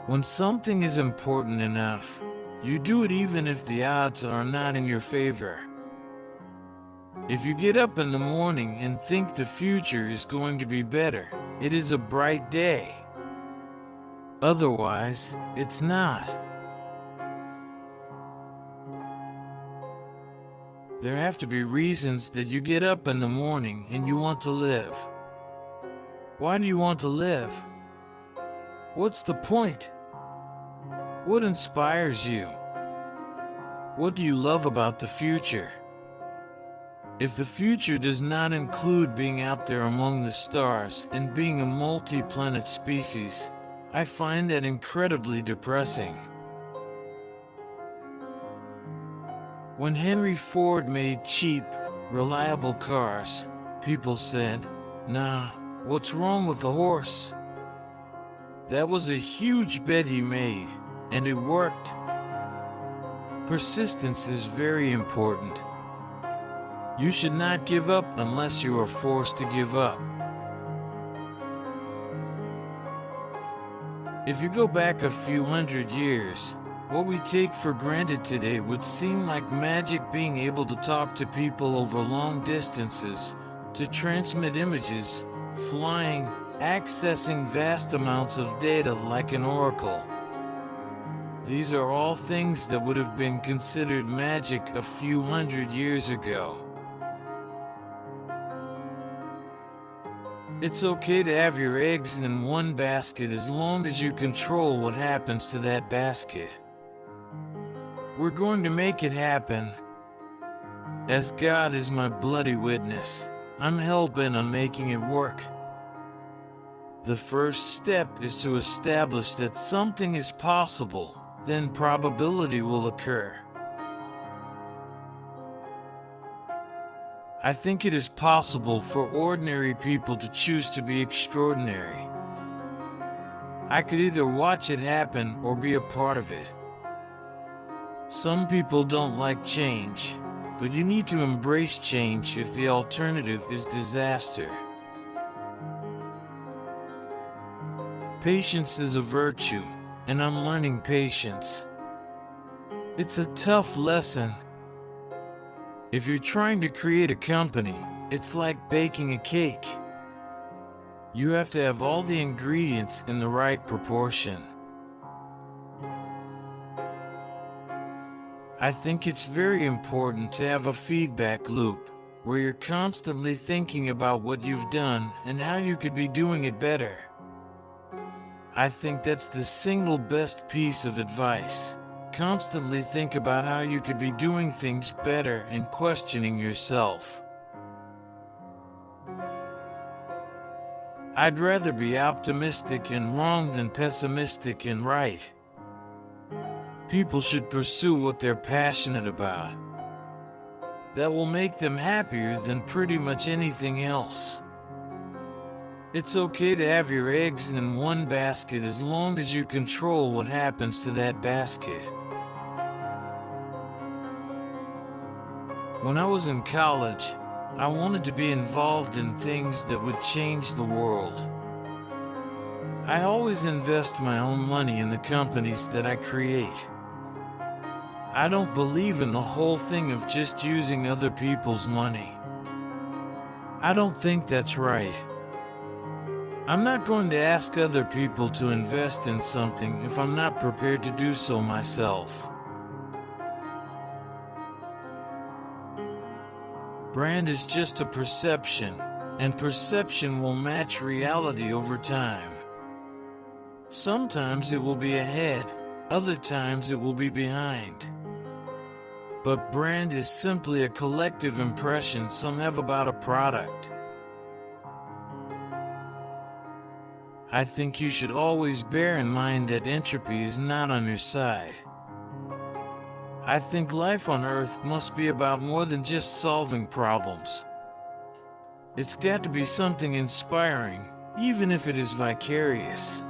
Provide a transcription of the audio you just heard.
When something is important enough, you do it even if the odds are not in your favor. If you get up in the morning and think the future is going to be better, it is a bright day. Otherwise, it's not. There have to be reasons that you get up in the morning and you want to live. Why do you want to live? What's the point? What inspires you? What do you love about the future? If the future does not include being out there among the stars and being a multi-planet species, I find that incredibly depressing. When Henry Ford made cheap, reliable cars, people said, "Nah, what's wrong with the horse?" That was a huge bet he made, and it worked. Persistence is very important. You should not give up unless you are forced to give up. If you go back a few hundred years, what we take for granted today would seem like magic, being able to talk to people over long distances, to transmit images, flying, accessing vast amounts of data like an oracle. These are all things that would have been considered magic a few hundred years ago. It's okay to have your eggs in one basket as long as you control what happens to that basket. We're going to make it happen. As God is my bloody witness, I'm hell-bent on making it work. The first step is to establish that something is possible, then probability will occur. I think it is possible for ordinary people to choose to be extraordinary. I could either watch it happen or be a part of it. Some people don't like change, but you need to embrace change if the alternative is disaster. Patience is a virtue, and I'm learning patience. It's a tough lesson. If you're trying to create a company, it's like baking a cake. You have to have all the ingredients in the right proportion. I think it's very important to have a feedback loop, where you're constantly thinking about what you've done and how you could be doing it better. I think that's the single best piece of advice. Constantly think about how you could be doing things better and questioning yourself. I'd rather be optimistic and wrong than pessimistic and right. People should pursue what they're passionate about. That will make them happier than pretty much anything else. It's okay to have your eggs in one basket as long as you control what happens to that basket. When I was in college, I wanted to be involved in things that would change the world. I always invest my own money in the companies that I create. I don't believe in the whole thing of just using other people's money. I don't think that's right. I'm not going to ask other people to invest in something if I'm not prepared to do so myself. Brand is just a perception, and perception will match reality over time. Sometimes it will be ahead, other times it will be behind. But brand is simply a collective impression some have about a product. I think you should always bear in mind that entropy is not on your side. I think life on Earth must be about more than just solving problems. It's got to be something inspiring, even if it is vicarious.